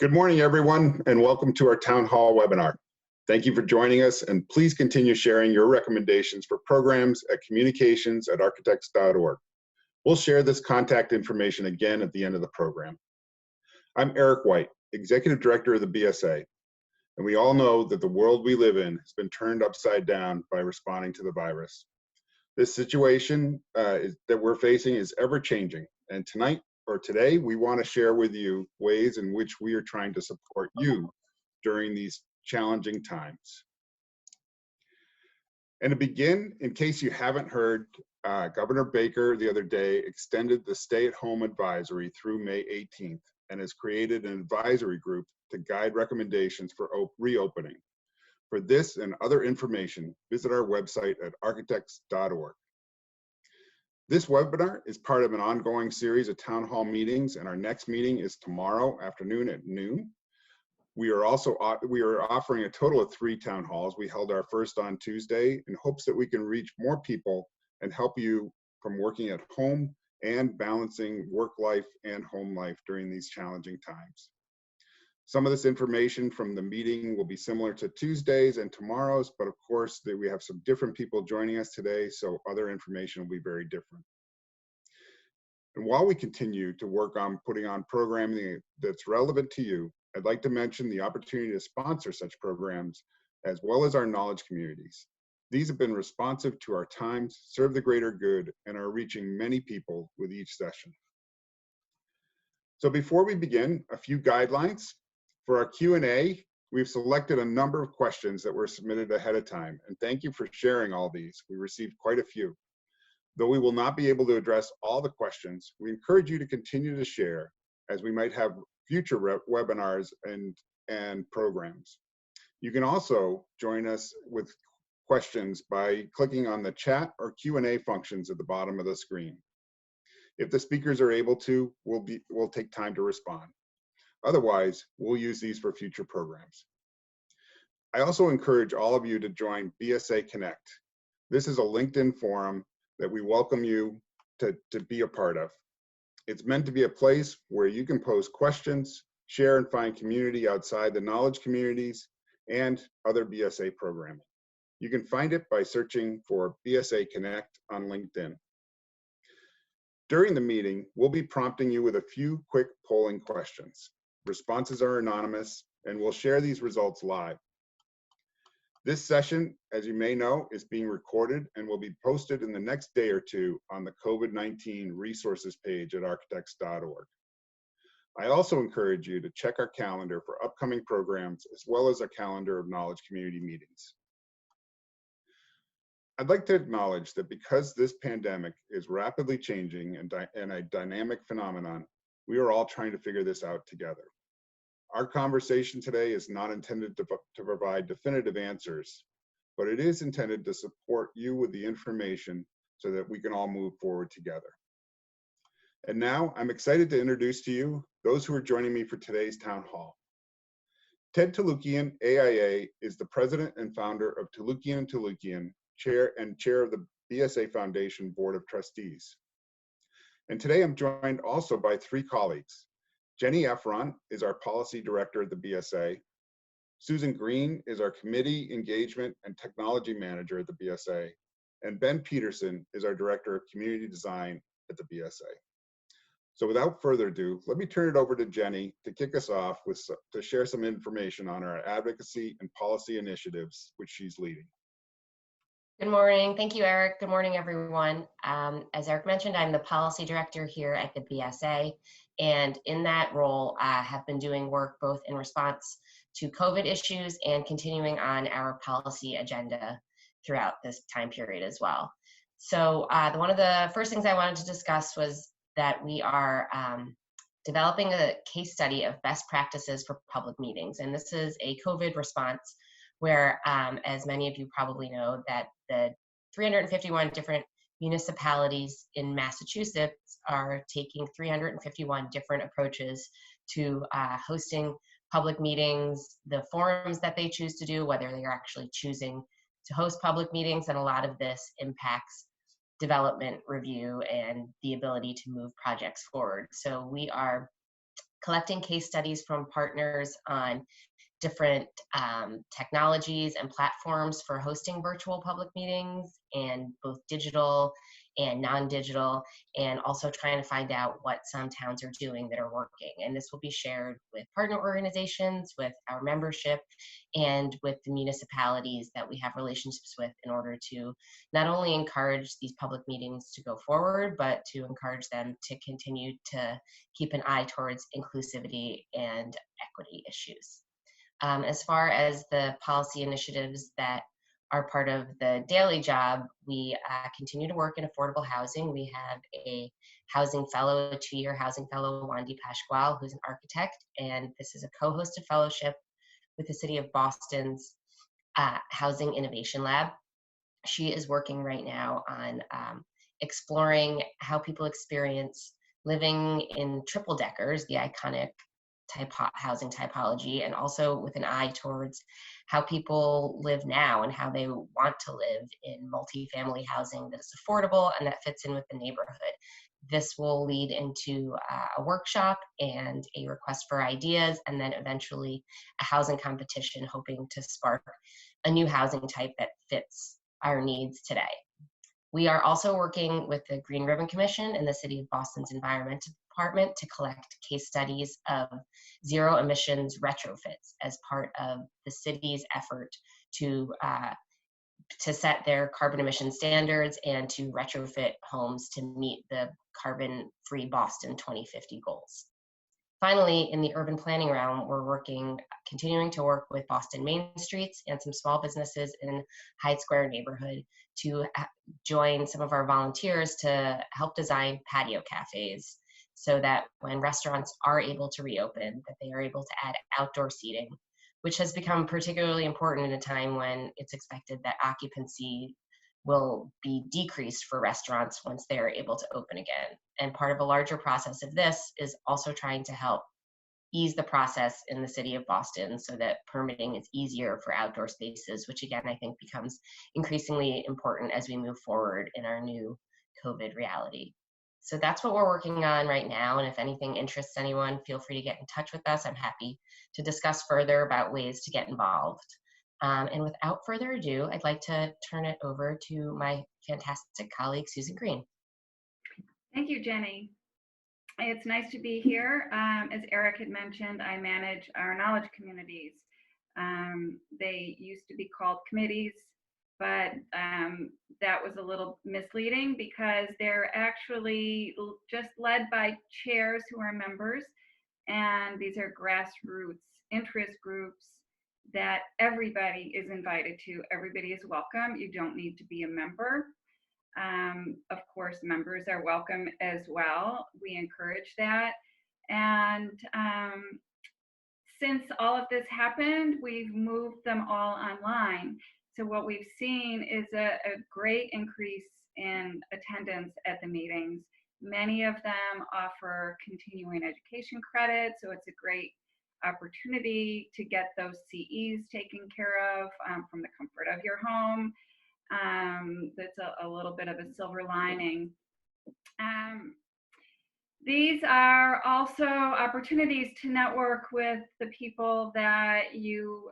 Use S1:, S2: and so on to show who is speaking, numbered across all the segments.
S1: Good morning, everyone, and welcome to our Town Hall webinar. Thank you for joining us, and please continue sharing your recommendations for programs at communications@architects.org. We'll share this contact information again at the end of the program. I'm Eric White, Executive Director of the BSA, and we all know that the world we live in has been turned upside down by responding to the virus. This situation that we're facing is ever-changing, and today, we want to share with you ways in which we are trying to support you during these challenging times. And to begin, in case you haven't heard, Governor Baker the other day extended the stay-at-home advisory through May 18th and has created an advisory group to guide recommendations for reopening. For this and other information, visit our website at architects.org. This webinar is part of an ongoing series of town hall meetings, and our next meeting is tomorrow afternoon at noon. We are offering a total of 3 town halls. We held our first on Tuesday in hopes that we can reach more people and help you from working at home and balancing work life and home life during these challenging times. Some of this information from the meeting will be similar to Tuesdays and tomorrow's, but of course we have some different people joining us today, so other information will be very different. And while we continue to work on putting on programming that's relevant to you, I'd like to mention the opportunity to sponsor such programs, as well as our knowledge communities. These have been responsive to our times, serve the greater good, and are reaching many people with each session. So before we begin, a few guidelines. For our Q&A, we've selected a number of questions that were submitted ahead of time, and thank you for sharing all these. We received quite a few. Though we will not be able to address all the questions, we encourage you to continue to share, as we might have future webinars and programs. You can also join us with questions by clicking on the chat or Q&A functions at the bottom of the screen. If the speakers are able to, we'll take time to respond. Otherwise, we'll use these for future programs. I also encourage all of you to join BSA Connect. This is a LinkedIn forum that we welcome you to be a part of. It's meant to be a place where you can pose questions, share and find community outside the knowledge communities, and other BSA programming. You can find it by searching for BSA Connect on LinkedIn. During the meeting, we'll be prompting you with a few quick polling questions. Responses are anonymous, and we'll share these results live. This session, as you may know, is being recorded and will be posted in the next day or two on the COVID-19 resources page at architects.org. I also encourage you to check our calendar for upcoming programs, as well as a calendar of knowledge community meetings. I'd like to acknowledge that because this pandemic is rapidly changing and a dynamic phenomenon, we are all trying to figure this out together. Our conversation today is not intended to provide definitive answers, but it is intended to support you with the information so that we can all move forward together. And now I'm excited to introduce to you those who are joining me for today's town hall. Ted Touloukian AIA is the president and founder of Touloukian Touloukian, chair of the BSA Foundation Board of Trustees. And today I'm joined also by 3 colleagues. Jenny Efron is our policy director at the BSA. Susan Green is our committee engagement and technology manager at the BSA. And Ben Peterson is our director of community design at the BSA. So without further ado, let me turn it over to Jenny to kick us off to share some information on our advocacy and policy initiatives, which she's leading.
S2: Good morning. Thank you, Eric. Good morning, everyone. As Eric mentioned, I'm the policy director here at the BSA, and in that role, I have been doing work both in response to COVID issues and continuing on our policy agenda throughout this time period as well. So one of the first things I wanted to discuss was that we are developing a case study of best practices for public meetings, and this is a COVID response where, as many of you probably know, that the 351 different municipalities in Massachusetts are taking 351 different approaches to hosting public meetings, the forums that they choose to do, whether they are actually choosing to host public meetings, and a lot of this impacts development review and the ability to move projects forward. So we are collecting case studies from partners on different technologies and platforms for hosting virtual public meetings, and both digital and non-digital, and also trying to find out what some towns are doing that are working. And this will be shared with partner organizations, with our membership, and with the municipalities that we have relationships with, in order to not only encourage these public meetings to go forward, but to encourage them to continue to keep an eye towards inclusivity and equity issues. As far as the policy initiatives that are part of the daily job, we continue to work in affordable housing. We have a housing fellow, a 2-year housing fellow, Wandy Pasquale, who's an architect, and this is a co-hosted fellowship with the City of Boston's Housing Innovation Lab. She is working right now on exploring how people experience living in triple deckers, the iconic housing typology, and also with an eye towards how people live now and how they want to live in multifamily housing that is affordable and that fits in with the neighborhood. This will lead into a workshop and a request for ideas, and then eventually a housing competition, hoping to spark a new housing type that fits our needs today. We are also working with the Green Ribbon Commission and the City of Boston's Environment Department to collect case studies of zero emissions retrofits as part of the city's effort to set their carbon emission standards and to retrofit homes to meet the carbon-free Boston 2050 goals. Finally, in the urban planning realm, we're continuing to work with Boston Main Streets and some small businesses in Hyde Square neighborhood to join some of our volunteers to help design patio cafes, so that when restaurants are able to reopen, that they are able to add outdoor seating, which has become particularly important in a time when it's expected that occupancy will be decreased for restaurants once they are able to open again. And part of a larger process of this is also trying to help ease the process in the City of Boston so that permitting is easier for outdoor spaces, which again, I think becomes increasingly important as we move forward in our new COVID reality. So that's what we're working on right now. And if anything interests anyone, feel free to get in touch with us. I'm happy to discuss further about ways to get involved. And without further ado, I'd like to turn it over to my fantastic colleague, Susan Green.
S3: Thank you, Jenny. It's nice to be here. As Eric had mentioned, I manage our knowledge communities. They used to be called committees, but that was a little misleading because they're actually just led by chairs who are members, and these are grassroots interest groups that everybody is invited to. Everybody is welcome. You don't need to be a member. Of course, members are welcome as well. We encourage that. And since all of this happened, we've moved them all online. So what we've seen is a great increase in attendance at the meetings. Many of them offer continuing education credit, so it's a great opportunity to get those CEs taken care of from the comfort of your home. That's a little bit of a silver lining. These are also opportunities to network with the people that you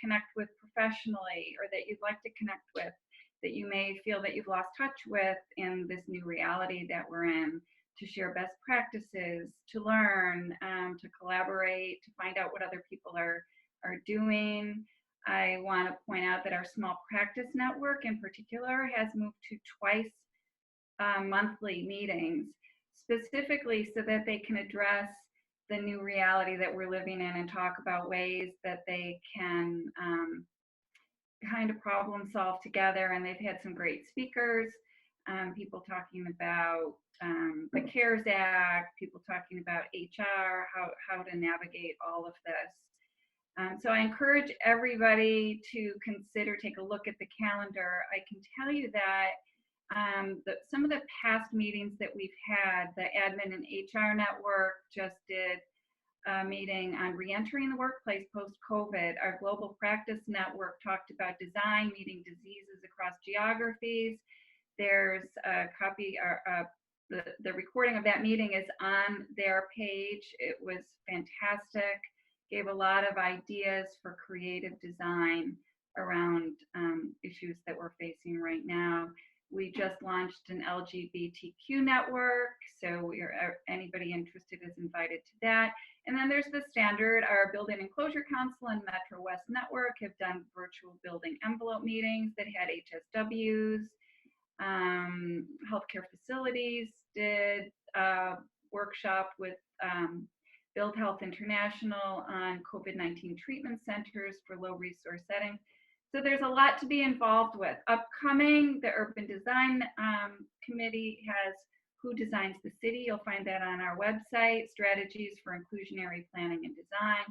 S3: connect with professionally, or that you'd like to connect with, that you may feel that you've lost touch with in this new reality that we're in, to share best practices, to learn, to collaborate, to find out what other people are doing. I want to point out that our small practice network in particular has moved to twice monthly meetings, specifically so that they can address the new reality that we're living in and talk about ways that they can kind of problem solve together. And they've had some great speakers, people talking about the CARES Act, people talking about HR, how to navigate all of this. So I encourage everybody to take a look at the calendar. I can tell you that some of the past meetings that we've had, the Admin and HR Network just did a meeting on reentering the workplace post-COVID. Our Global Practice Network talked about design meeting diseases across geographies. There's a the recording of that meeting is on their page. It was fantastic, gave a lot of ideas for creative design around issues that we're facing right now. We just launched an LGBTQ network, so anybody interested is invited to that. And then there's the standard, our Building Enclosure Council and Metro West Network have done virtual building envelope meetings that had HSWs. Healthcare facilities did a workshop with Build Health International on COVID-19 treatment centers for low resource settings. So there's a lot to be involved with. Upcoming, the Urban Design Committee has Who Designs the City. You'll find that on our website. Strategies for Inclusionary Planning and Design.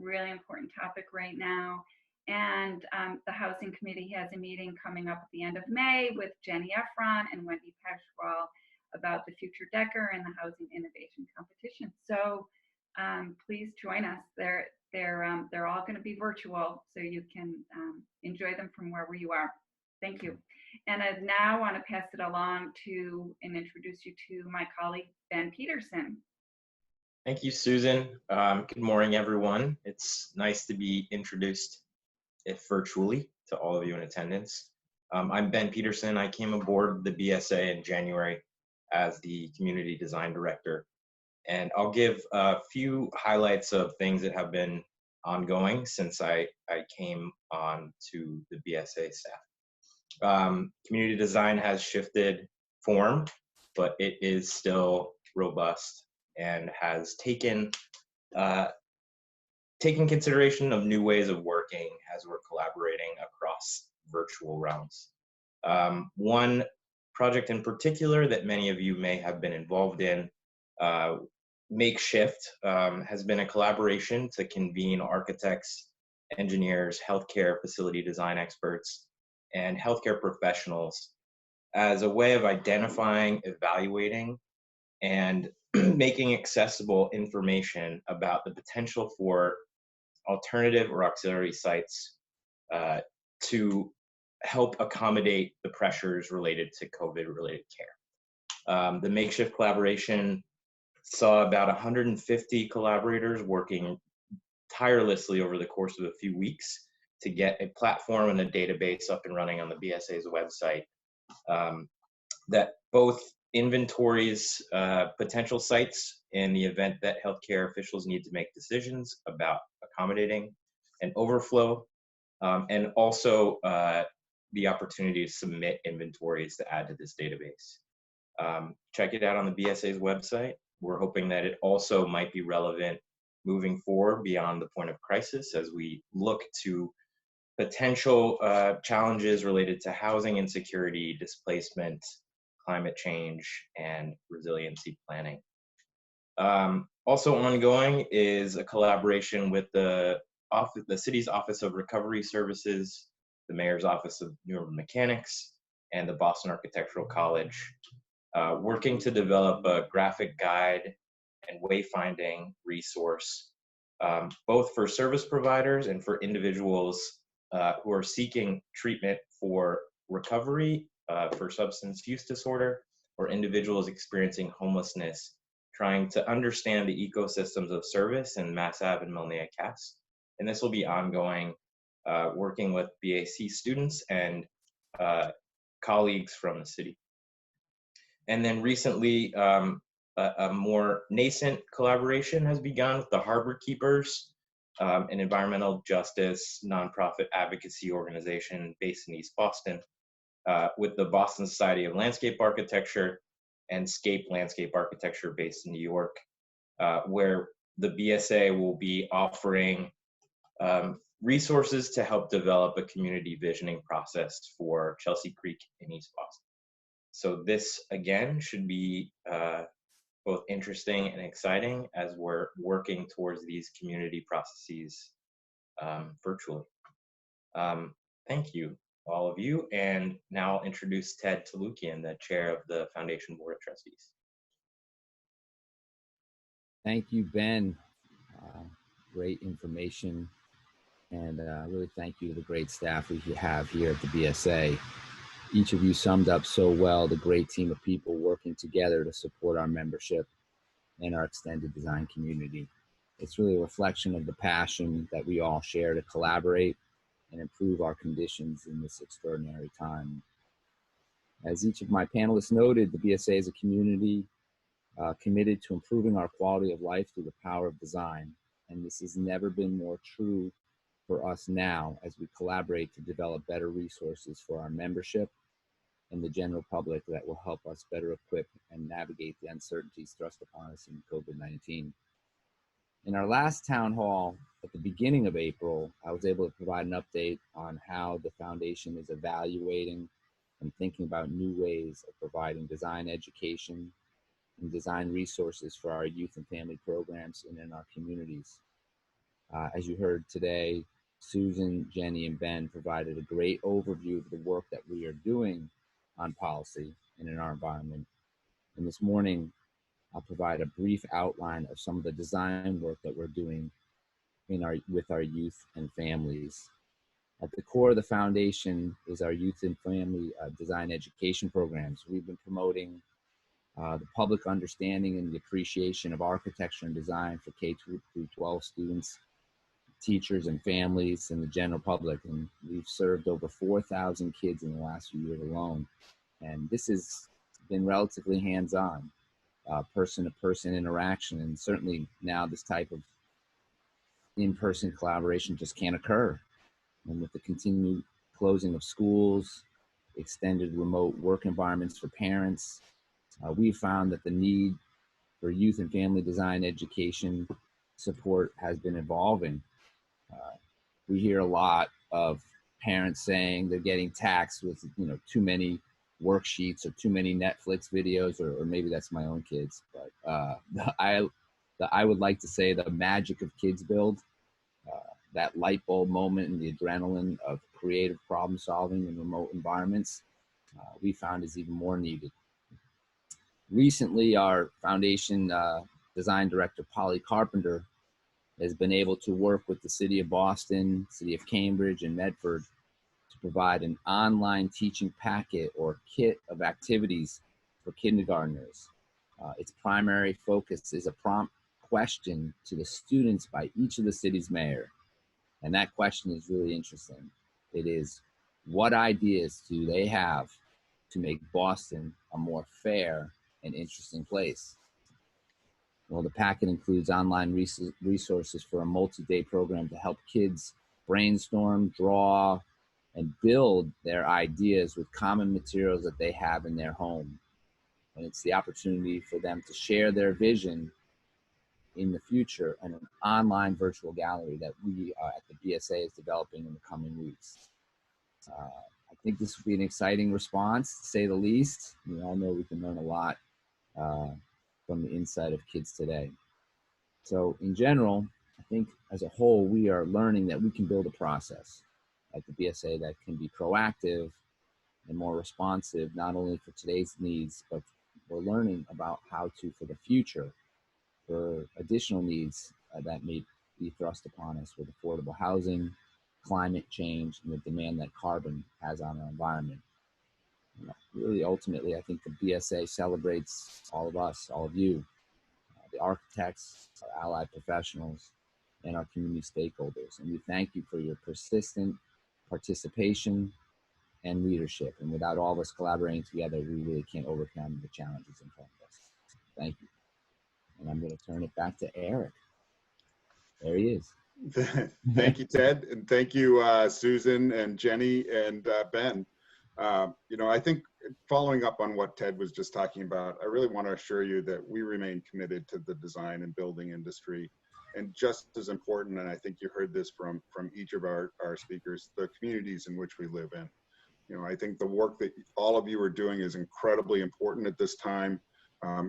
S3: Really important topic right now. And the Housing Committee has a meeting coming up at the end of May with Jenny Efron and Wendy Peshwal about the Future Decker and the Housing Innovation Competition. So please join us. They're all going to be virtual, so you can enjoy them from wherever you are. Thank you. And I now want to pass it along to and introduce you to my colleague, Ben Peterson.
S4: Thank you, Susan. Good morning, everyone. It's nice to be introduced, if virtually, to all of you in attendance. I'm Ben Peterson. I came aboard the BSA in January as the Community Design Director. And I'll give a few highlights of things that have been ongoing since I came on to the BSA staff. Community design has shifted form, but it is still robust and has taken consideration of new ways of working as we're collaborating across virtual realms. One project in particular that many of you may have been involved in, Makeshift, has been a collaboration to convene architects, engineers, healthcare facility design experts, and healthcare professionals as a way of identifying, evaluating, and making accessible information about the potential for alternative or auxiliary sites to help accommodate the pressures related to COVID-related care. The Makeshift collaboration saw about 150 collaborators working tirelessly over the course of a few weeks to get a platform and a database up and running on the BSA's website that both inventories potential sites in the event that healthcare officials need to make decisions about accommodating an overflow, and also the opportunity to submit inventories to add to this database. Check it out on the BSA's website. We're hoping that it also might be relevant moving forward beyond the point of crisis as we look to potential challenges related to housing insecurity, displacement, climate change, and resiliency planning. Also ongoing is a collaboration with the city's Office of Recovery Services, the Mayor's Office of New Urban Mechanics, and the Boston Architectural College, working to develop a graphic guide and wayfinding resource, both for service providers and for individuals who are seeking treatment for recovery, for substance use disorder, or individuals experiencing homelessness, trying to understand the ecosystems of service in Mass Ave and Melnea Cass. And this will be ongoing, working with BAC students and colleagues from the city. And then recently, a more nascent collaboration has begun with the Harbor Keepers, an environmental justice nonprofit advocacy organization based in East Boston, with the Boston Society of Landscape Architecture and Scape Landscape Architecture based in New York, where the BSA will be offering resources to help develop a community visioning process for Chelsea Creek in East Boston. So this, again, should be both interesting and exciting as we're working towards these community processes virtually. Thank you, all of you. And now I'll introduce Ted Touloukian, the chair of the Foundation Board of Trustees.
S5: Thank you, Ben. Great information. And really thank you to the great staff we have here at the BSA. Each of you summed up so well the great team of people working together to support our membership and our extended design community. It's really a reflection of the passion that we all share to collaborate and improve our conditions in this extraordinary time. As each of my panelists noted, the BSA is a community committed to improving our quality of life through the power of design. And this has never been more true for us now as we collaborate to develop better resources for our membership and the general public that will help us better equip and navigate the uncertainties thrust upon us in COVID-19. In our last town hall at the beginning of April, I was able to provide an update on how the foundation is evaluating and thinking about new ways of providing design education and design resources for our youth and family programs and in our communities. As you heard today, Susan, Jenny, and Ben provided a great overview of the work that we are doing on policy and in our environment. And this morning, I'll provide a brief outline of some of the design work that we're doing with our youth and families. At the core of the foundation is our youth and family design education programs. We've been promoting the public understanding and the appreciation of architecture and design for K through 12 students, teachers and families, and the general public. And we've served over 4,000 kids in the last few years alone. And this has been relatively hands-on, person-to-person interaction. And certainly now this type of in-person collaboration just can't occur. And with the continued closing of schools, extended remote work environments for parents, we found that the need for youth and family design education support has been evolving. We hear a lot of parents saying they're getting taxed with too many worksheets or too many Netflix videos, or maybe that's my own kids. But I would like to say the magic of Kids Build, that light bulb moment and the adrenaline of creative problem solving in remote environments, we found is even more needed. Recently, our foundation design director, Polly Carpenter, has been able to work with the City of Boston, City of Cambridge, and Medford to provide an online teaching packet or kit of activities for kindergartners. Its primary focus is a prompt question to the students by each of the city's mayor. And that question is really interesting. It is, what ideas do they have to make Boston a more fair and interesting place? Well, the packet includes online resources for a multi-day program to help kids brainstorm, draw, and build their ideas with common materials that they have in their home. And it's the opportunity for them to share their vision in the future in an online virtual gallery that we at the BSA is developing in the coming weeks. I think this will be an exciting response, to say the least. We all know we can learn a lot from the inside of kids today. So in general, I think as a whole, we are learning that we can build a process at the BSA that can be proactive and more responsive, not only for today's needs, but we're learning about how to, for the future, for additional needs that may be thrust upon us with affordable housing, climate change, and the demand that carbon has on our environment. Really, ultimately, I think the BSA celebrates all of us, all of you, the architects, our allied professionals, and our community stakeholders. And we thank you for your persistent participation and leadership. And without all of us collaborating together, we really can't overcome the challenges in front of us. Thank you. And I'm going to turn it back to Eric. There he is.
S1: Thank you, Ted. And thank you, Susan and Jenny and Ben. I think following up on what Ted was just talking about, I really want to assure you that we remain committed to the design and building industry. And just as important, and I think you heard this from each of our speakers, the communities in which we live in. I think the work that all of you are doing is incredibly important at this time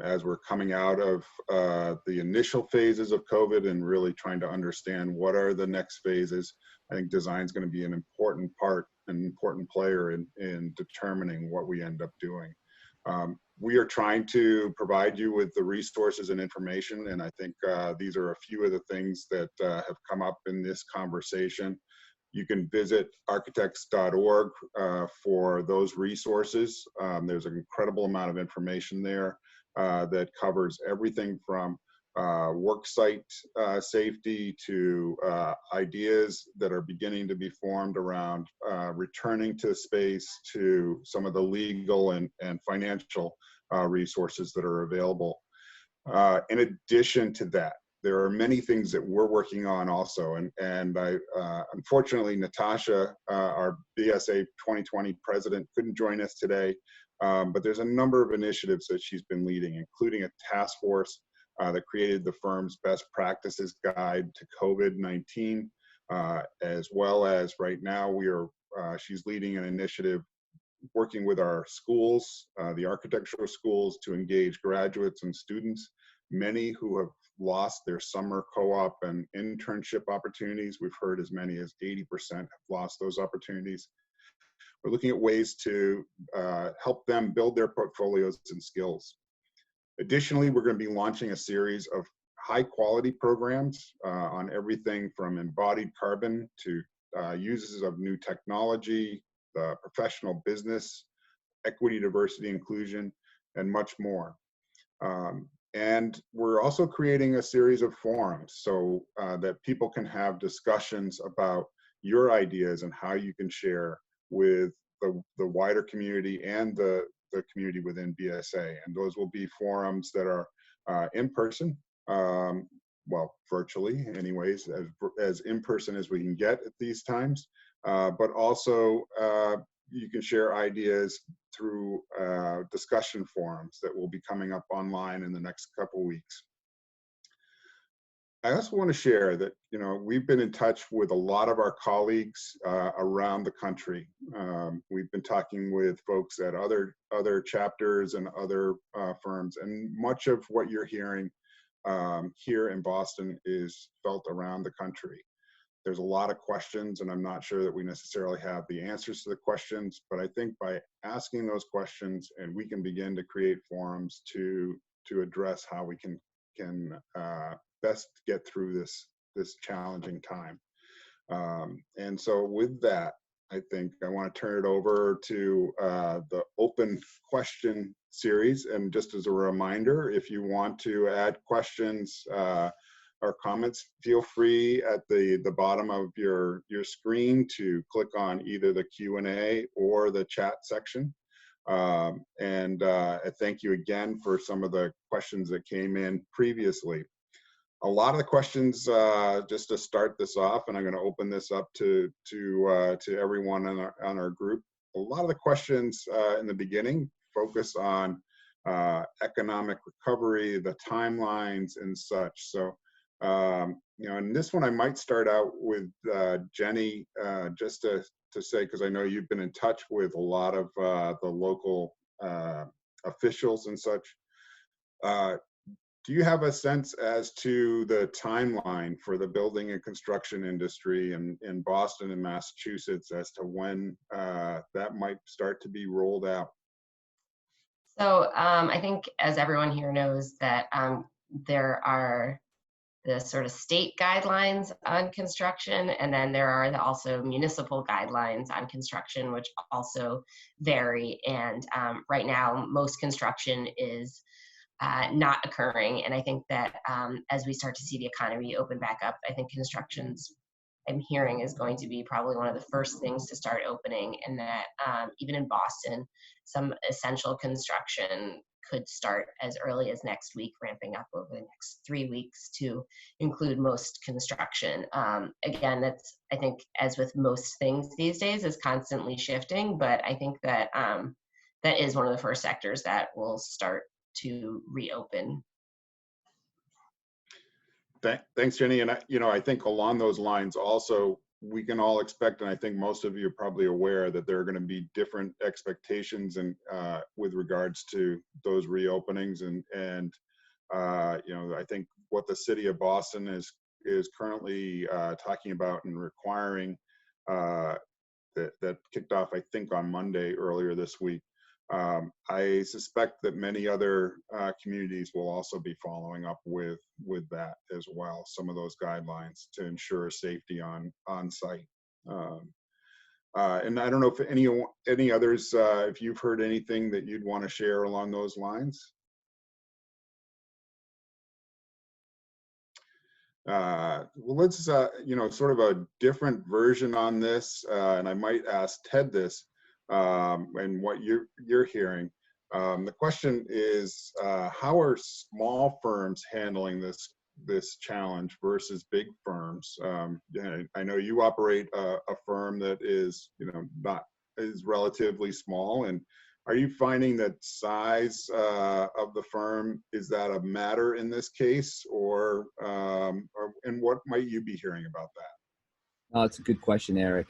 S1: as we're coming out of the initial phases of COVID and really trying to understand what are the next phases. I think design is going to be an important part, an important player in determining what we end up doing. We are trying to provide you with the resources and information, and I think these are a few of the things that have come up in this conversation. You can visit architects.org for those resources. There's an incredible amount of information there that covers everything from work site safety to ideas that are beginning to be formed around returning to space, to some of the legal and financial resources that are available. In addition to that, there are many things that we're working on also, and I unfortunately Natasha, our BSA 2020 president, couldn't join us today, but there's a number of initiatives that she's been leading, including a task force that created the firm's best practices guide to COVID-19, as well as right now she's leading an initiative working with our schools, the architectural schools, to engage graduates and students, many who have lost their summer co-op and internship opportunities. We've heard as many as 80% have lost those opportunities. We're looking at ways to help them build their portfolios and skills. Additionally, we're going to be launching a series of high quality programs on everything from embodied carbon to uses of new technology, professional business, equity, diversity, inclusion, and much more. And we're also creating a series of forums so that people can have discussions about your ideas and how you can share with the wider community and the community within BSA. And those will be forums that are in person, well, virtually anyways, as in person as we can get at these times, but also you can share ideas through discussion forums that will be coming up online in the next couple weeks. I also want to share that, you know, we've been in touch with a lot of our colleagues around the country. We've been talking with folks at other chapters and other firms, and much of what you're hearing here in Boston is felt around the country. There's a lot of questions, and I'm not sure that we necessarily have the answers to the questions, but I think by asking those questions, and we can begin to create forums to address how we can best get through this challenging time. And so with that, I think I want to turn it over to the open question series. And just as a reminder, if you want to add questions or comments, feel free at the bottom of your screen to click on either the Q&A or the chat section. And thank you again for some of the questions that came in previously. A lot of the questions, just to start this off, and I'm going to open this up to everyone on our group. A lot of the questions in the beginning focus on economic recovery, the timelines, and such. So, you know, and this one I might start out with Jenny, just to say, because I know you've been in touch with a lot of the local officials and such. Do you have a sense as to the timeline for the building and construction industry in Boston and Massachusetts as to when that might start to be rolled out?
S2: So I think, as everyone here knows, that there are the sort of state guidelines on construction, and then there are also municipal guidelines on construction, which also vary. And right now, most construction is not occurring. And I think that as we start to see the economy open back up, I think constructions, I'm hearing, is going to be probably one of the first things to start opening, and that even in Boston, some essential construction could start as early as next week, ramping up over the next 3 weeks to include most construction. Again, that's, I think, as with most things these days, is constantly shifting, but I think that that is one of the first sectors that will start to reopen.
S1: Thanks, Jenny. And I think along those lines also, we can all expect, and I think most of you are probably aware, that there are going to be different expectations and with regards to those reopenings. And I think what the city of Boston is currently talking about and requiring, that kicked off, I think, on Monday earlier this week. I suspect that many other communities will also be following up with that as well, some of those guidelines to ensure safety on site. And I don't know if any others, if you've heard anything that you'd want to share along those lines. Well, let's, sort of a different version on this, and I might ask Ted this, and what you're hearing. The question is, how are small firms handling this challenge versus big firms? I know you operate a firm that is, is relatively small, and are you finding that size of the firm, is that a matter in this case, or and what might you be hearing about that?
S5: Oh, it's a good question, Eric.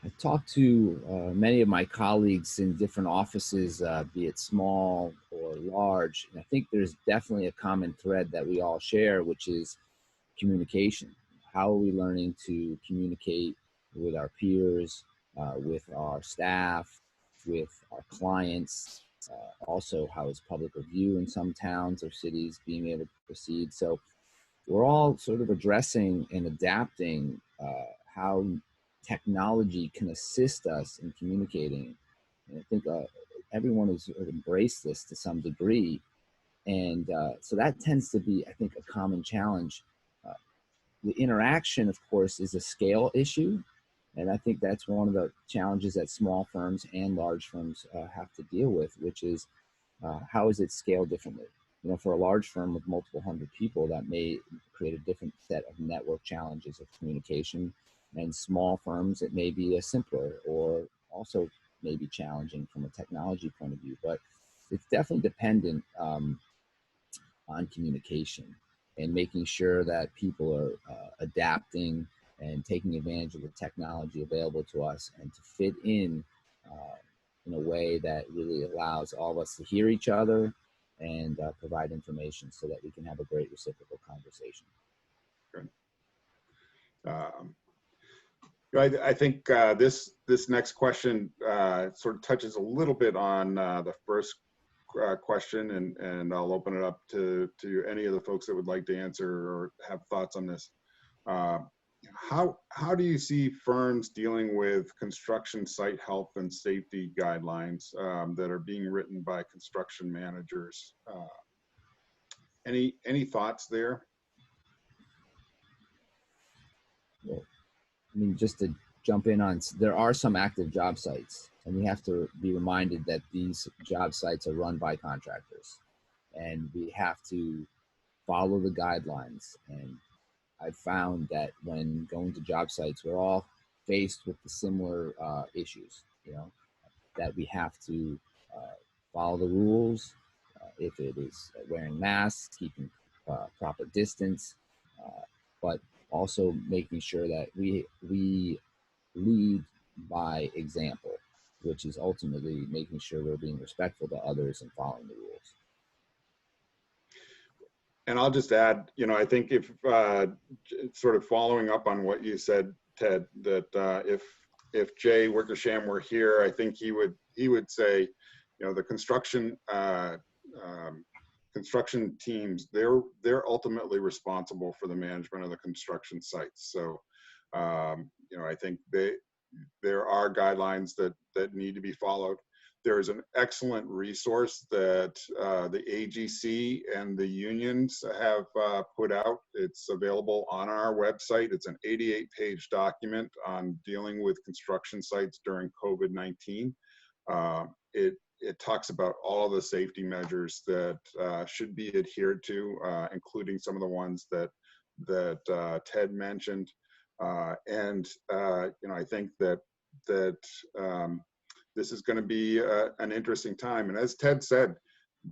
S5: I've talked to many of my colleagues in different offices, be it small or large, and I think there's definitely a common thread that we all share, which is communication. How are we learning to communicate with our peers, with our staff, with our clients? Also, how is public review in some towns or cities being able to proceed? So we're all sort of addressing and adapting how technology can assist us in communicating. And I think everyone has embraced this to some degree. And so that tends to be, I think, a common challenge. The interaction, of course, is a scale issue. And I think that's one of the challenges that small firms and large firms have to deal with, which is how is it scaled differently? For a large firm with multiple hundred people, that may create a different set of network challenges of communication. And small firms, it may be a simpler or also may be challenging from a technology point of view. But it's definitely dependent on communication and making sure that people are adapting and taking advantage of the technology available to us and to fit in a way that really allows all of us to hear each other and provide information so that we can have a great reciprocal conversation.
S1: Good. I think this next question sort of touches a little bit on the first question, and I'll open it up to any of the folks that would like to answer or have thoughts on this. How do you see firms dealing with construction site health and safety guidelines that are being written by construction managers? Any thoughts there?
S5: Well, I mean, just to jump in on, there are some active job sites, and we have to be reminded that these job sites are run by contractors, and we have to follow the guidelines. And I've found that when going to job sites, we're all faced with the similar issues, that we have to follow the rules, if it is wearing masks, keeping proper distance, but also making sure that we lead by example, which is ultimately making sure we're being respectful to others and following the rules.
S1: And I'll just add, I think if sort of following up on what you said, Ted, that if Jay Wickersham were here, I think he would say, the construction teams, they're ultimately responsible for the management of the construction sites. So, I think there are guidelines that need to be followed. There is an excellent resource that the AGC and the unions have put out. It's available on our website. It's an 88-page document on dealing with construction sites during COVID-19. It talks about all the safety measures that should be adhered to, including some of the ones that Ted mentioned. And I think that this is going to be an interesting time. And as Ted said,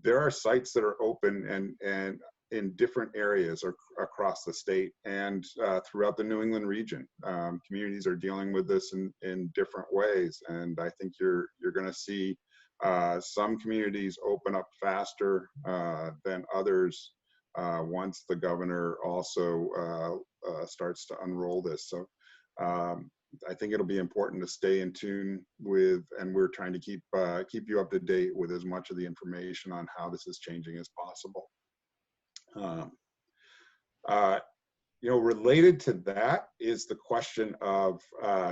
S1: there are sites that are open and in different areas across the state and throughout the New England region. Communities are dealing with this in different ways. And I think you're going to see some communities open up faster than others once the governor also starts to unroll this. So I think it'll be important to stay in tune with, and we're trying to keep you up to date with as much of the information on how this is changing as possible. you know, related to that is the question of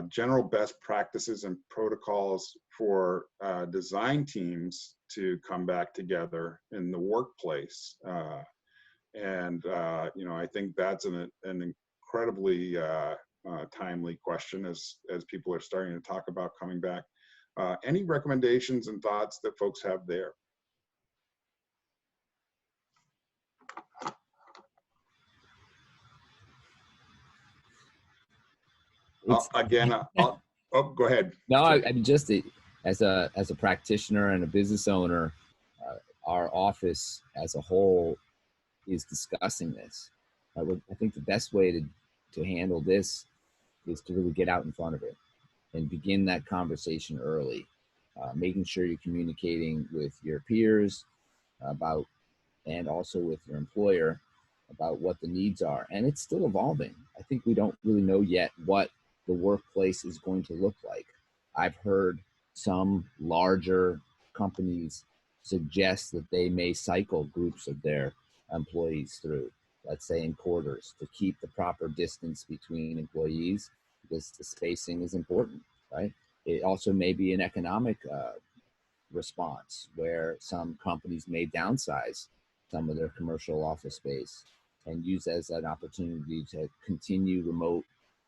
S1: general best practices and protocols for design teams to come back together in the workplace. You know, I think that's an incredibly timely question as people are starting to talk about coming back. Any recommendations and thoughts that folks have there? Again, oh, go ahead.
S5: No, I mean, just as a practitioner and a business owner, our office as a whole is discussing this. I think the best way to handle this is to really get out in front of it and begin that conversation early, making sure you're communicating with your peers about, and also with your employer about what the needs are. And it's still evolving. I think we don't really know yet what the workplace is going to look like. I've heard some larger companies suggest that they may cycle groups of their employees through, let's say in quarters, to keep the proper distance between employees, because the spacing is important, right? It also may be an economic response where some companies may downsize some of their commercial office space and use as an opportunity to continue remote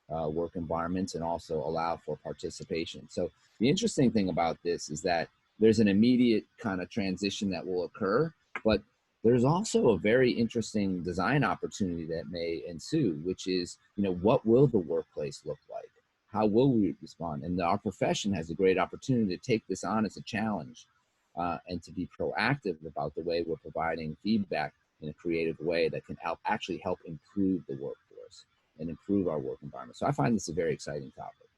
S5: work environments and also allow for participation. So the interesting thing about this is that there's an immediate kind of transition that will occur, but there's also a very interesting design opportunity that may ensue, which is, you know, what will the workplace look like? How will we respond? And our profession has a great opportunity to take this on as a challenge and to be proactive about the way we're providing feedback in a creative way that can actually help improve the workforce and improve our work environment. So I find this a very exciting topic.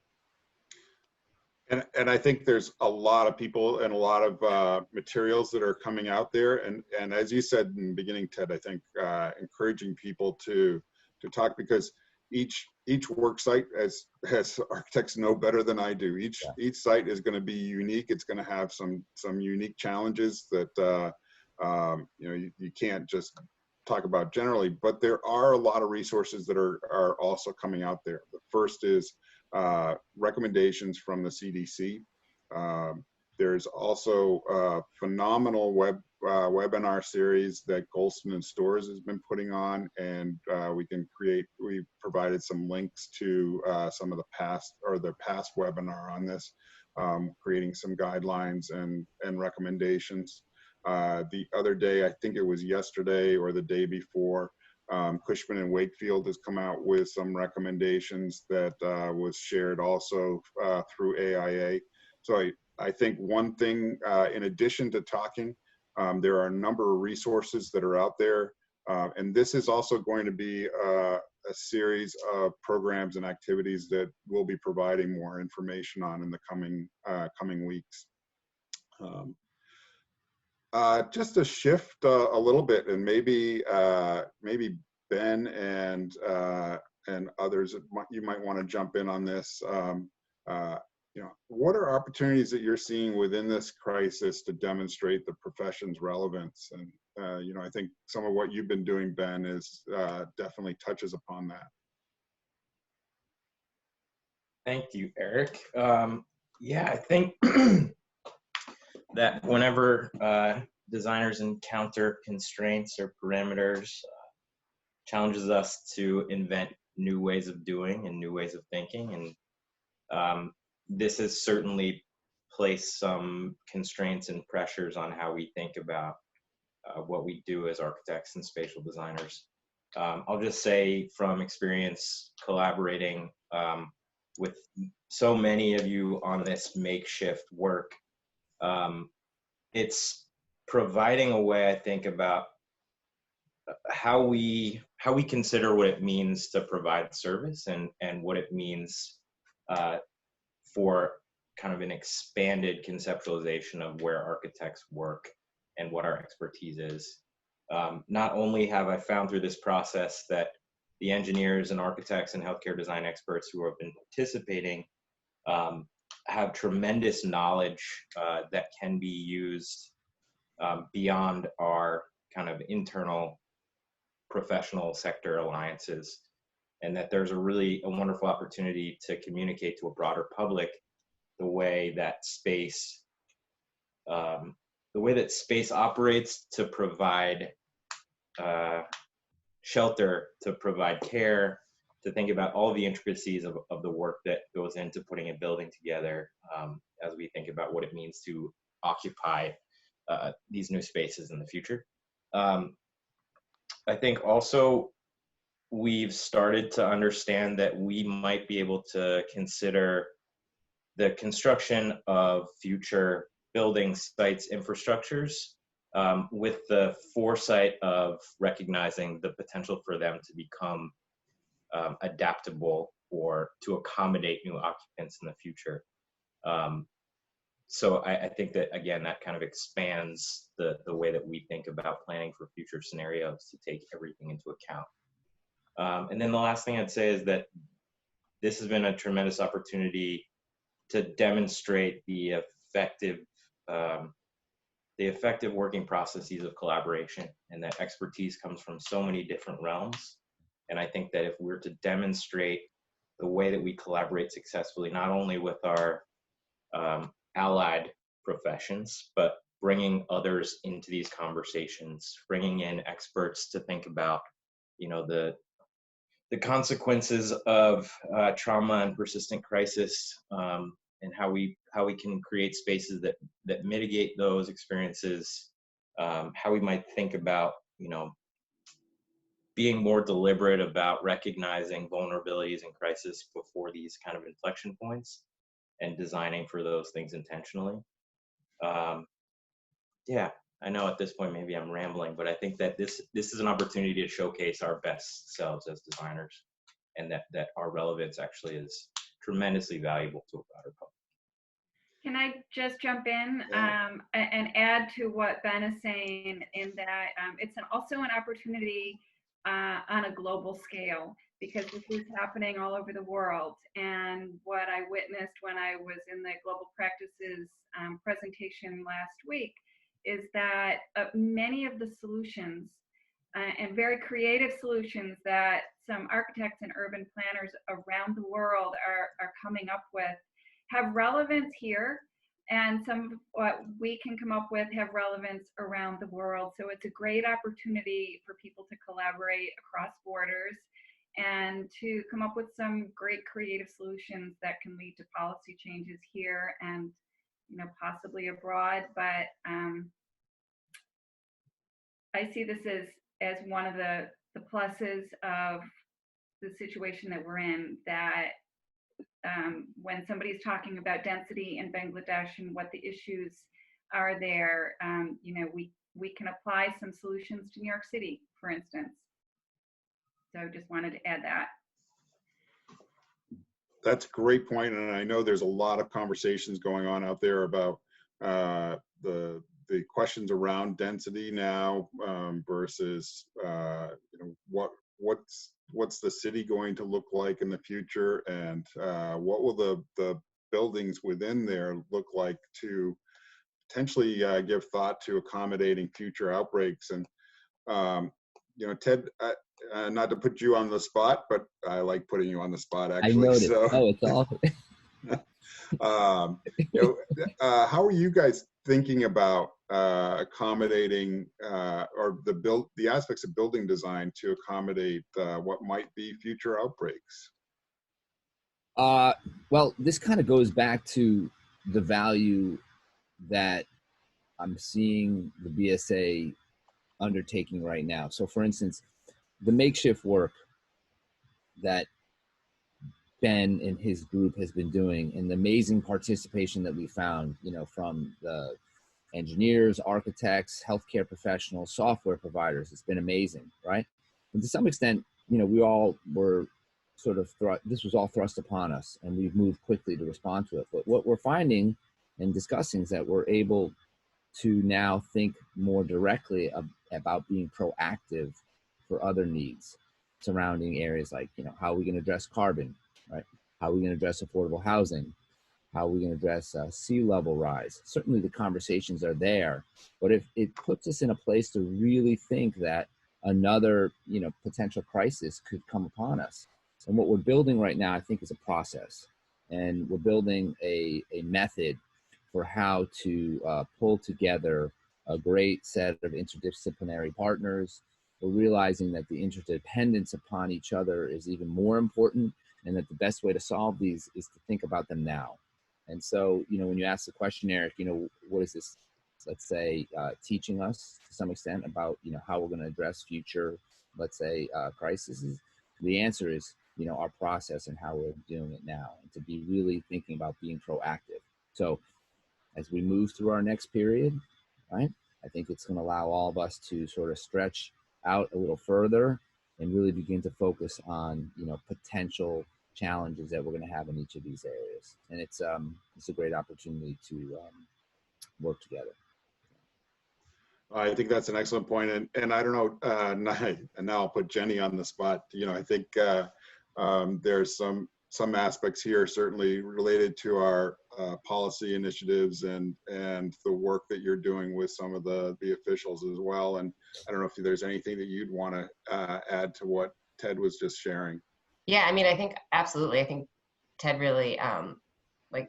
S1: And I think there's a lot of people and a lot of materials that are coming out there. And as you said in the beginning, Ted, I think encouraging people to talk, because each work site, as architects know better than I do, each site is going to be unique. It's going to have some unique challenges that you know, you can't just talk about generally, but there are a lot of resources that are also coming out there. The first is recommendations from the CDC. There's also a phenomenal webinar series that Golston and Storrs has been putting on, and we provided some links to some of the past webinar on this, creating some guidelines and recommendations. The other day, I think it was yesterday or the day before, Cushman and Wakefield has come out with some recommendations that was shared also through AIA. So I think one thing, in addition to talking, there are a number of resources that are out there. And this is also going to be a series of programs and activities that we'll be providing more information on in the coming weeks. Just to shift a little bit, and maybe Ben and others, you might want to jump in on this. You know, what are opportunities that you're seeing within this crisis to demonstrate the profession's relevance? And you know, I think some of what you've been doing, Ben, is definitely touches upon that.
S4: Thank you, Eric. Yeah, I think that whenever designers encounter constraints or parameters, challenges us to invent new ways of doing and new ways of thinking. And this has certainly placed some constraints and pressures on how we think about what we do as architects and spatial designers. I'll just say from experience collaborating with so many of you on this makeshift work, it's providing a way, I think, about how we consider what it means to provide service and what it means for kind of an expanded conceptualization of where architects work and what our expertise is. Not only have I found through this process that the engineers and architects and healthcare design experts who have been participating have tremendous knowledge that can be used beyond our kind of internal professional sector alliances and that there's a wonderful opportunity to communicate to a broader public the way that space operates to provide shelter, to provide care, to think about all the intricacies of the work that goes into putting a building together, as we think about what it means to occupy these new spaces in the future. I think also we've started to understand that we might be able to consider the construction of future building sites, infrastructures, with the foresight of recognizing the potential for them to become adaptable or to accommodate new occupants in the future. So I think that, again, that kind of expands the way that we think about planning for future scenarios to take everything into account. And then the last thing I'd say is that this has been a tremendous opportunity to demonstrate the effective working processes of collaboration, and that expertise comes from so many different realms. And I think that if we're to demonstrate the way that we collaborate successfully, not only with our allied professions, but bringing others into these conversations, bringing in experts to think about, the consequences of trauma and persistent crisis, and how we can create spaces that mitigate those experiences, how we might think about, being more deliberate about recognizing vulnerabilities and crisis before these kind of inflection points, and designing for those things intentionally. Yeah, I know at this point maybe I'm rambling, but I think that this is an opportunity to showcase our best selves as designers, and that our relevance actually is tremendously valuable to a broader public.
S3: Can I just jump in and add to what Ben is saying, in that it's also an opportunity on a global scale, because this is happening all over the world. And what I witnessed when I was in the Global Practices presentation last week is that many of the solutions and very creative solutions that some architects and urban planners around the world are coming up with have relevance here, and some of what we can come up with have relevance around the world. So it's a great opportunity for people to collaborate across borders and to come up with some great creative solutions that can lead to policy changes here and, possibly abroad. But I see this as one of the pluses of the situation that we're in, that when somebody's talking about density in Bangladesh and what the issues are there, we can apply some solutions to New York City, for instance. So just wanted to add that.
S1: That's a great point, and I know there's a lot of conversations going on out there about the questions around density now, versus what's the city going to look like in the future, and what will the buildings within there look like to potentially give thought to accommodating future outbreaks. And Ted, not to put you on the spot, but I like putting you on the spot, actually.
S5: I noticed.
S1: So,
S5: it's awful.
S1: How are you guys thinking about accommodating or the aspects of building design to accommodate what might be future outbreaks?
S5: Well, this kind of goes back to the value that I'm seeing the BSA undertaking right now. So for instance, the makeshift work that Ben and his group has been doing, and the amazing participation that we found, from the engineers, architects, healthcare professionals, software providers, it's been amazing, right? And to some extent, we all were sort of, this was all thrust upon us, and we've moved quickly to respond to it. But what we're finding and discussing is that we're able to now think more directly about being proactive for other needs surrounding areas like, how are we going to address carbon, right? How are we going to address affordable housing? How are we going to address sea level rise? Certainly the conversations are there, but if it puts us in a place to really think that another, potential crisis could come upon us, And what we're building right now, I think, is a process. And we're building a method for how to pull together a great set of interdisciplinary partners. We're realizing that the interdependence upon each other is even more important, and that the best way to solve these is to think about them now. And so, when you ask the question, Eric, what is this, let's say, teaching us to some extent about, how we're going to address future, let's say, crises? The answer is, our process and how we're doing it now, and to be really thinking about being proactive. So as we move through our next period, right, I think it's going to allow all of us to sort of stretch out a little further and really begin to focus on, potential challenges that we're going to have in each of these areas. And it's a great opportunity to work together.
S1: I think that's an excellent point. And I don't know, and now I'll put Jenny on the spot. I think there's some aspects here certainly related to our policy initiatives and the work that you're doing with some of the officials as well. And I don't know if there's anything that you'd want to add to what Ted was just sharing.
S2: Yeah, I mean, I think absolutely. I think Ted really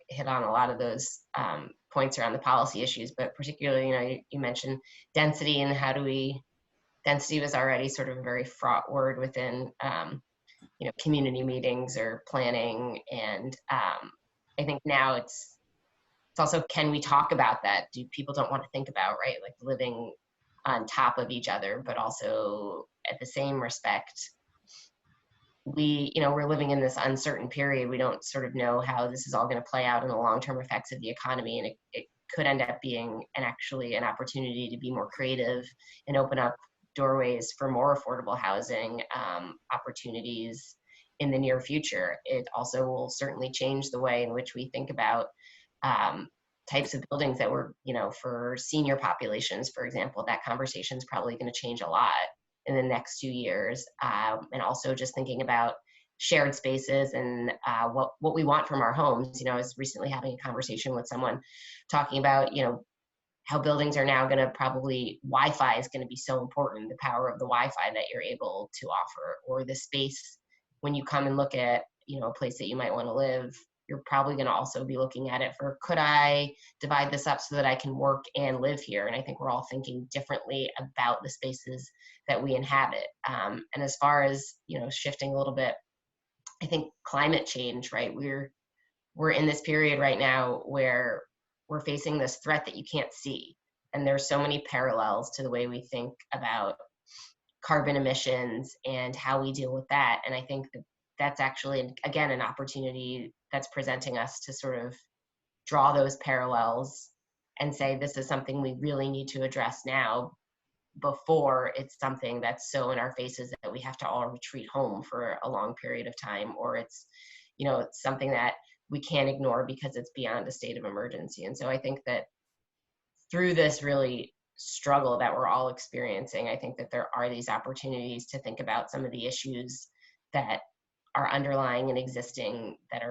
S2: hit on a lot of those points around the policy issues, but particularly, you mentioned density and density was already sort of a very fraught word within, community meetings or planning. And I think now it's also, can we talk about that? People don't want to think about, right? Like living on top of each other, but also at the same respect, we're living in this uncertain period. We don't sort of know how this is all going to play out in the long-term effects of the economy. And it could end up being an opportunity to be more creative and open up doorways for more affordable housing opportunities in the near future. It also will certainly change the way in which we think about types of buildings that were, for senior populations, for example. That conversation is probably going to change a lot in the next 2 years. And also just thinking about shared spaces and what we want from our homes. I was recently having a conversation with someone talking about, how buildings are now going to Wi-Fi is going to be so important, the power of the Wi-Fi that you're able to offer, or the space when you come and look at, a place that you might want to live. You're probably going to also be looking at it for, could I divide this up so that I can work and live here? And I think we're all thinking differently about the spaces that we inhabit. And as far as, shifting a little bit, I think climate change, right? We're in this period right now where we're facing this threat that you can't see. And there's so many parallels to the way we think about carbon emissions and how we deal with that. And I think that's actually, again, an opportunity that's presenting us to sort of draw those parallels and say, this is something we really need to address now before it's something that's so in our faces that we have to all retreat home for a long period of time, or it's something that we can't ignore because it's beyond a state of emergency. And so I think that through this really struggle that we're all experiencing, I think that there are these opportunities to think about some of the issues that are underlying and existing that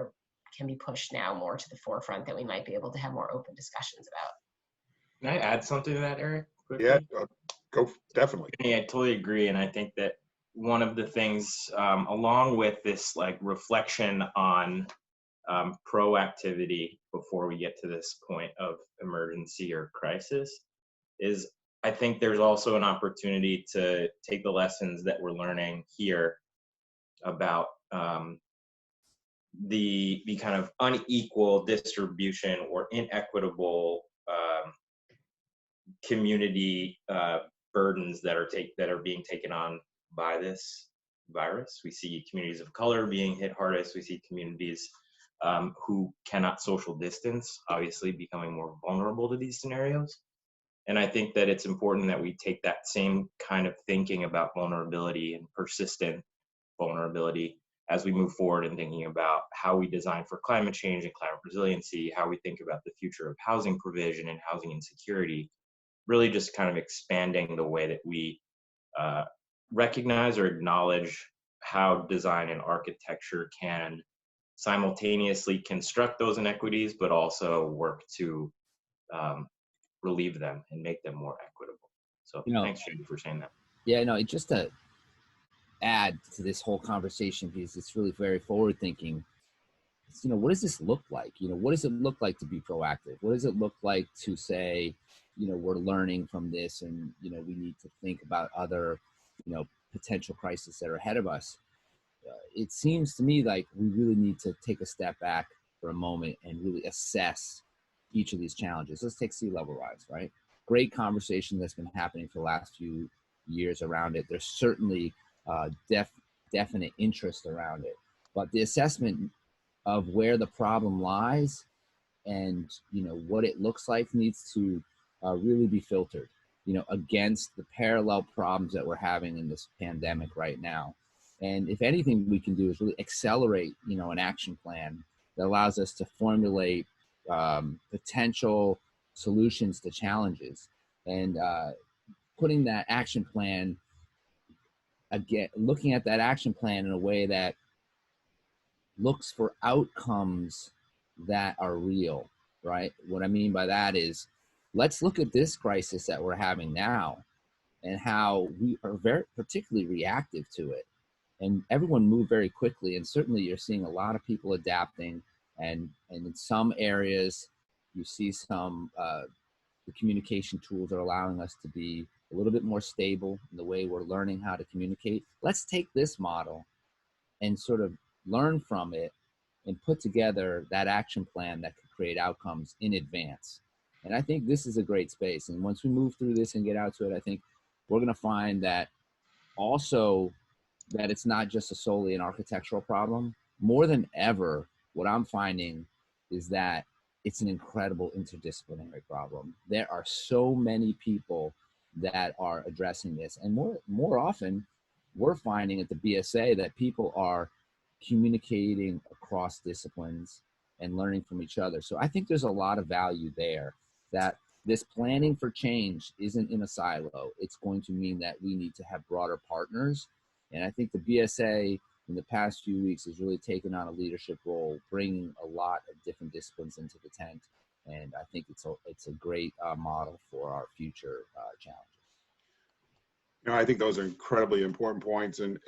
S2: can be pushed now more to the forefront, that we might be able to have more open discussions about.
S4: Can I add something to that, Eric? Quickly?
S1: Yeah, go, definitely.
S4: Yeah, I totally agree. And I think that one of the things, along with this reflection on proactivity before we get to this point of emergency or crisis, is I think there's also an opportunity to take the lessons that we're learning here about the kind of unequal distribution or inequitable community burdens that are being taken on by this virus. We see communities of color being hit hardest. We see communities who cannot social distance, obviously becoming more vulnerable to these scenarios. And I think that it's important that we take that same kind of thinking about vulnerability and persistent vulnerability as we move forward in thinking about how we design for climate change and climate resiliency, how we think about the future of housing provision and housing insecurity, really just kind of expanding the way that we recognize or acknowledge how design and architecture can simultaneously construct those inequities, but also work to relieve them and make them more equitable. So thanks, Jamie, for saying that.
S5: Yeah, no, it just add to this whole conversation, because it's really very forward thinking. It's, what does this look like? What does it look like to be proactive? What does it look like to say, we're learning from this, and we need to think about other potential crises that are ahead of us. It seems to me like we really need to take a step back for a moment and really assess each of these challenges. Let's take sea level rise, right? Great conversation that's been happening for the last few years around it. There's certainly definite interest around it, but the assessment of where the problem lies and what it looks like needs to really be filtered against the parallel problems that we're having in this pandemic right now. And if anything we can do is really accelerate an action plan that allows us to formulate potential solutions to challenges, and putting that action plan, again, looking at that action plan in a way that looks for outcomes that are real, right? What I mean by that is, let's look at this crisis that we're having now and how we are very particularly reactive to it. And everyone moved very quickly, and certainly you're seeing a lot of people adapting, and in some areas you see some the communication tools are allowing us to be a little bit more stable in the way we're learning how to communicate. Let's take this model and sort of learn from it and put together that action plan that could create outcomes in advance. And I think this is a great space. And once we move through this and get out to it, I think we're going to find that also that it's not just solely an architectural problem. More than ever, what I'm finding is that it's an incredible interdisciplinary problem. There are so many people that are addressing this. And more often, we're finding at the BSA that people are communicating across disciplines and learning from each other. So I think there's a lot of value there, that this planning for change isn't in a silo. It's going to mean that we need to have broader partners. And I think the BSA in the past few weeks has really taken on a leadership role, bringing a lot of different disciplines into the tent. And I think it's a great model for our future challenges.
S1: I think those are incredibly important points, and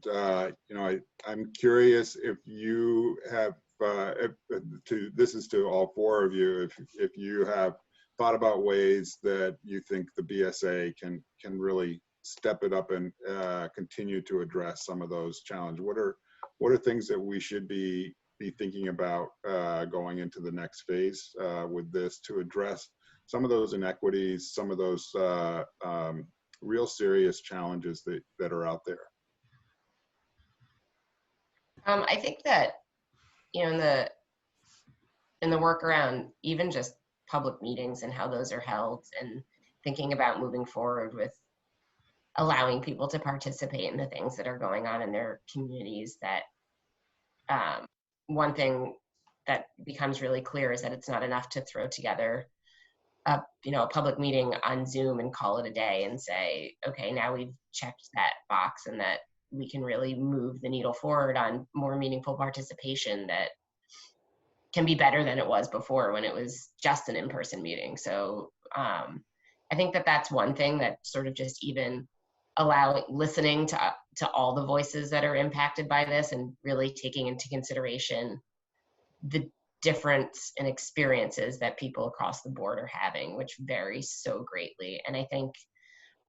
S1: I'm curious if you have this is to all four of you, if you have thought about ways that you think the BSA can really step it up and continue to address some of those challenges. What are things that we should be thinking about going into the next phase with this, to address some of those inequities, some of those real serious challenges that are out there?
S2: I think that in the work around even just public meetings and how those are held, and thinking about moving forward with allowing people to participate in the things that are going on in their communities, that one thing that becomes really clear is that it's not enough to throw together a public meeting on Zoom and call it a day and say, okay, now we've checked that box, and that we can really move the needle forward on more meaningful participation that can be better than it was before when it was just an in-person meeting. So I think that that's one thing, that sort of just even listening to all the voices that are impacted by this, and really taking into consideration the difference in experiences that people across the board are having, which varies so greatly. And I think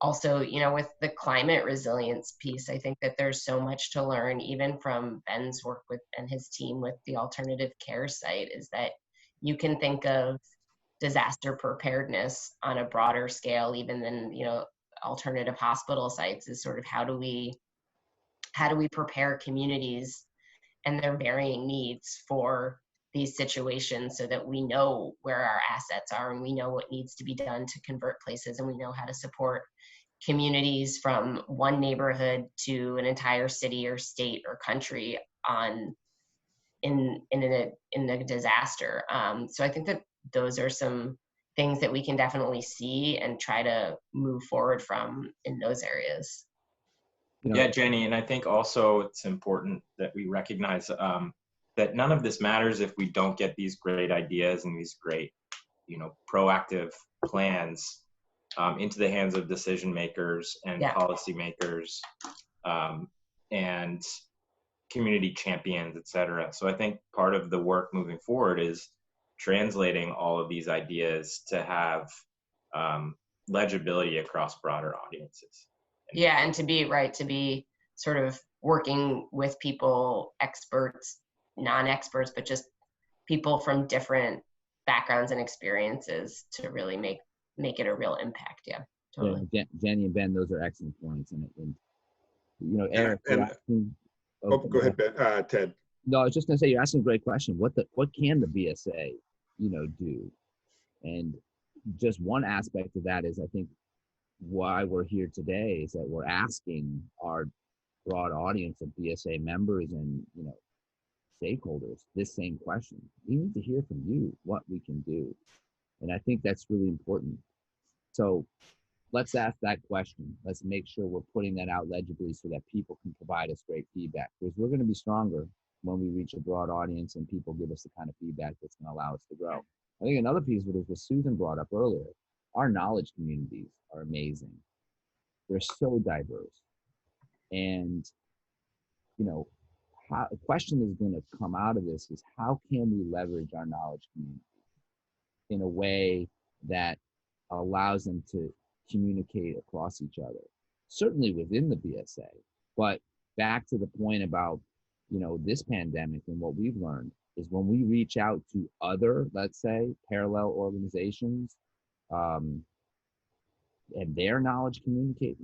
S2: also, with the climate resilience piece, I think that there's so much to learn, even from Ben's work and his team with the alternative care site, is that you can think of disaster preparedness on a broader scale, even than, alternative hospital sites, is sort of how do we prepare communities and their varying needs for these situations, so that we know where our assets are, and we know what needs to be done to convert places, and we know how to support communities from one neighborhood to an entire city or state or country in a disaster. So I think that those are some things that we can definitely see and try to move forward from in those areas.
S4: Yeah, Jenny, and I think also it's important that we recognize that none of this matters if we don't get these great ideas and these great, proactive plans into the hands of decision makers and policy makers. and community champions, et cetera. So I think part of the work moving forward is translating all of these ideas to have legibility across broader audiences.
S2: Yeah, and to be sort of working with people, experts, non-experts, but just people from different backgrounds and experiences to really make it a real impact. Yeah, totally.
S5: Yeah, Jenny and Ben, those are excellent points. And you know, Eric, you're asking,
S1: go ahead, Ben, Ted.
S5: No, I was just gonna say, you're asking a great question. What can the BSA, you know, do? And just one aspect of that is, I think, why we're here today is that we're asking our broad audience of BSA members and, you know, stakeholders this same question. We need to hear from you what we can do. And I think that's really important. So let's ask that question. Let's make sure we're putting that out legibly so that people can provide us great feedback, because we're going to be stronger when we reach a broad audience and people give us the kind of feedback that's going to allow us to grow. I think another piece of it is what Susan brought up earlier. Our knowledge communities are amazing. They're so diverse. And, you know, the question is going to come out of this is, how can we leverage our knowledge community in a way that allows them to communicate across each other, certainly within the BSA, but back to the point about, you know, this pandemic and what we've learned is when we reach out to other, let's say, parallel organizations, and their knowledge communities,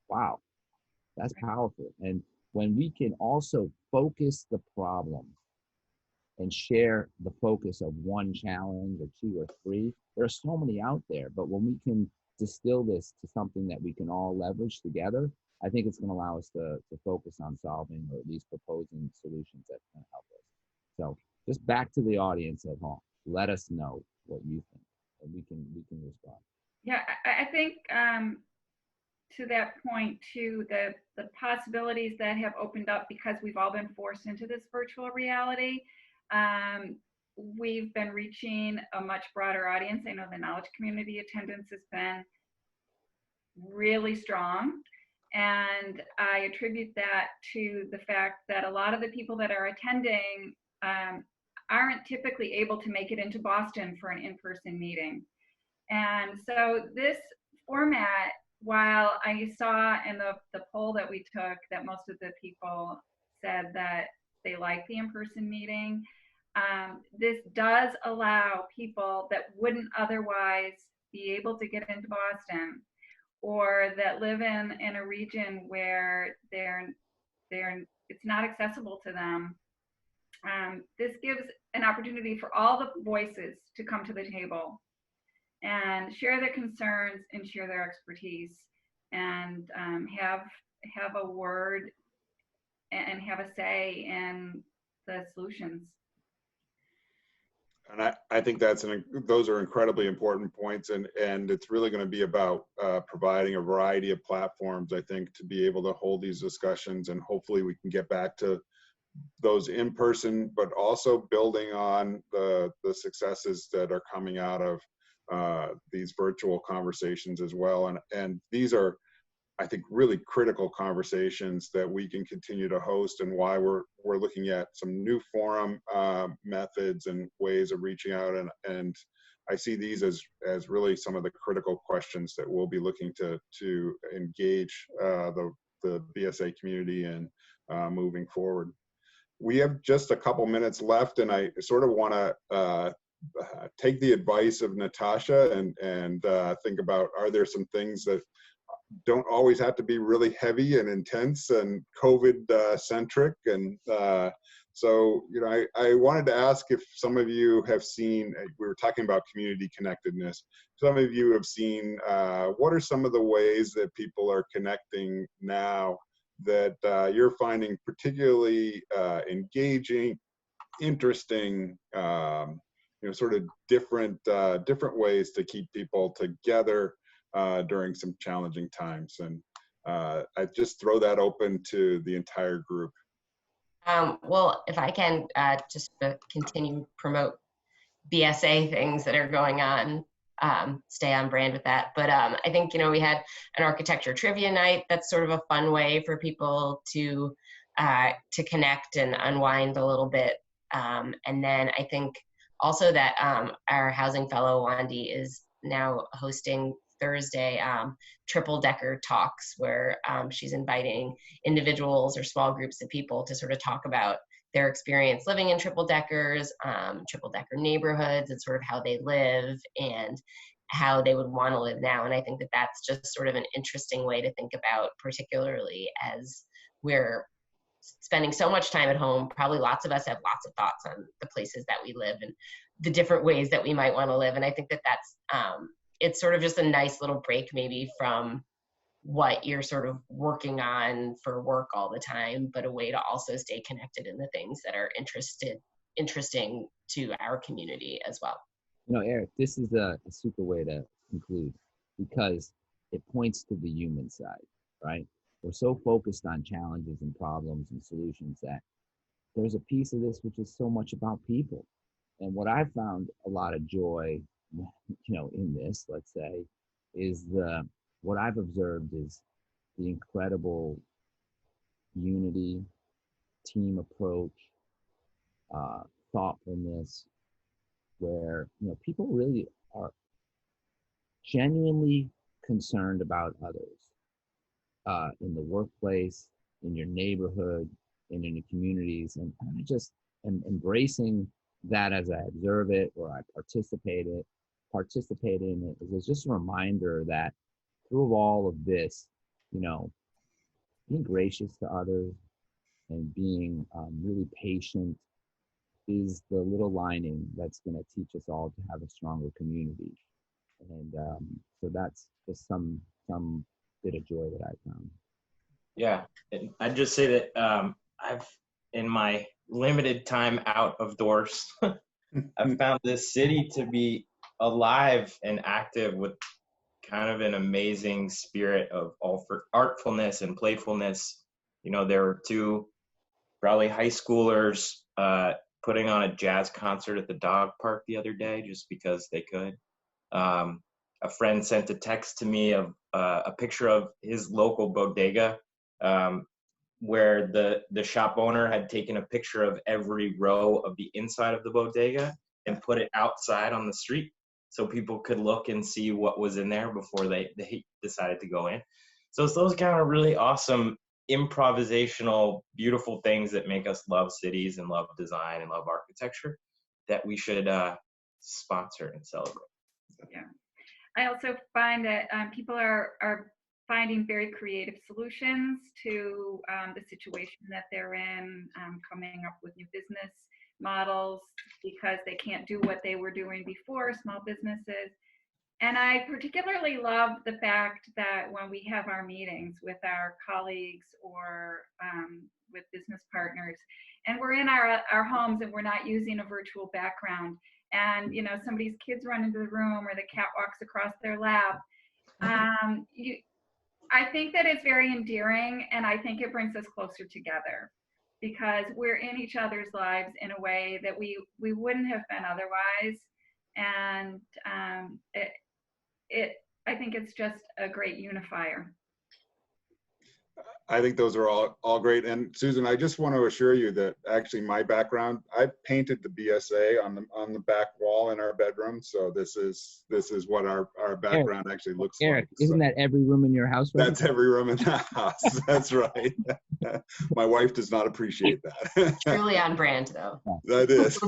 S5: wow, that's powerful. And when we can also focus the problem and share the focus of one challenge or two or three, there are so many out there, but when we can distill this to something that we can all leverage together, I think it's going to allow us to focus on solving or at least proposing solutions that can help us. So just back to the audience at home, let us know what you think, and we can respond.
S3: Yeah, I think to that point too, the possibilities that have opened up because we've all been forced into this virtual reality, we've been reaching a much broader audience. I know the knowledge community attendance has been really strong, and I attribute that to the fact that a lot of the people that are attending aren't typically able to make it into Boston for an in-person meeting. And so this format, while I saw in the poll that we took that most of the people said that they like the in-person meeting, this does allow people that wouldn't otherwise be able to get into Boston, or that live in a region where it's not accessible to them. This gives an opportunity for all the voices to come to the table and share their concerns and share their expertise, and have a word and have a say in the solutions.
S1: And I think those are incredibly important points, and it's really going to be about providing a variety of platforms, I think, to be able to hold these discussions, and hopefully we can get back to those in person, but also building on the successes that are coming out of these virtual conversations as well. And these are, I think, really critical conversations that we can continue to host, and why we're looking at some new forum methods and ways of reaching out. And I see these as really some of the critical questions that we'll be looking to engage the BSA community in moving forward. We have just a couple minutes left, and I sort of want to take the advice of Natasha and think about, are there some things that don't always have to be really heavy and intense and COVID centric? And so, you know, I wanted to ask if some of you have seen, we were talking about community connectedness. Some of you have seen, what are some of the ways that people are connecting now that you're finding particularly engaging, interesting, you know, sort of different ways to keep people together during some challenging times? And I just throw that open to the entire group.
S2: Well, if I can just continue promote BSA things that are going on stay on brand with that. But I think, we had an architecture trivia night. That's sort of a fun way for people to connect and unwind a little bit. And then I think also that our housing fellow, Wandy, is now hosting Thursday triple decker talks where she's inviting individuals or small groups of people to sort of talk about their experience living in triple decker neighborhoods and sort of how they live and how they would want to live now. And I think that that's just sort of an interesting way to think about, particularly as we're spending so much time at home. Probably lots of us have lots of thoughts on the places that we live and the different ways that we might want to live. And I think that that's, it's sort of just a nice little break maybe from what you're sort of working on for work all the time, but a way to also stay connected in the things that are interesting to our community as well.
S5: Eric, this is a super way to conclude because it points to the human side, right? We're so focused on challenges and problems and solutions that there's a piece of this which is so much about people. And what I found a lot of joy, in this, let's say, is what I've observed is the incredible unity, team approach, thoughtfulness, where people really are genuinely concerned about others in the workplace, in your neighborhood, and in your communities. And I just am embracing that as I observe it or I participate in it. It's just a reminder that through all of this, being gracious to others and being really patient is the little lining that's going to teach us all to have a stronger community. And so that's just some bit of joy that I found.
S4: Yeah, and I'd just say that I've, in my limited time out of doors, I've found this city to be alive and active with kind of an amazing spirit of artfulness and playfulness. There were two probably high schoolers putting on a jazz concert at the dog park the other day just because they could. A friend sent a text to me of a picture of his local bodega where the shop owner had taken a picture of every row of the inside of the bodega and put it outside on the street so people could look and see what was in there before they decided to go in. So it's those kind of really awesome improvisational, beautiful things that make us love cities and love design and love architecture that we should sponsor and celebrate.
S3: Yeah. I also find that people are finding very creative solutions to the situation that they're in, coming up with new business models because they can't do what they were doing before, small businesses. And I particularly love the fact that when we have our meetings with our colleagues or with business partners, and we're in our homes and we're not using a virtual background, and somebody's kids run into the room or the cat walks across their lap, I think that it's very endearing, and I think it brings us closer together because we're in each other's lives in a way that we wouldn't have been otherwise. And I think it's just a great unifier.
S1: I think those are all great. And Susan, I just want to assure you that actually my background, I painted the BSA on the back wall in our bedroom. So this is what our background actually looks like.
S5: Eric, isn't that every room in your house? Right?
S1: That's every room in the house. That's right. My wife does not appreciate that.
S2: Truly on brand though.
S1: That is.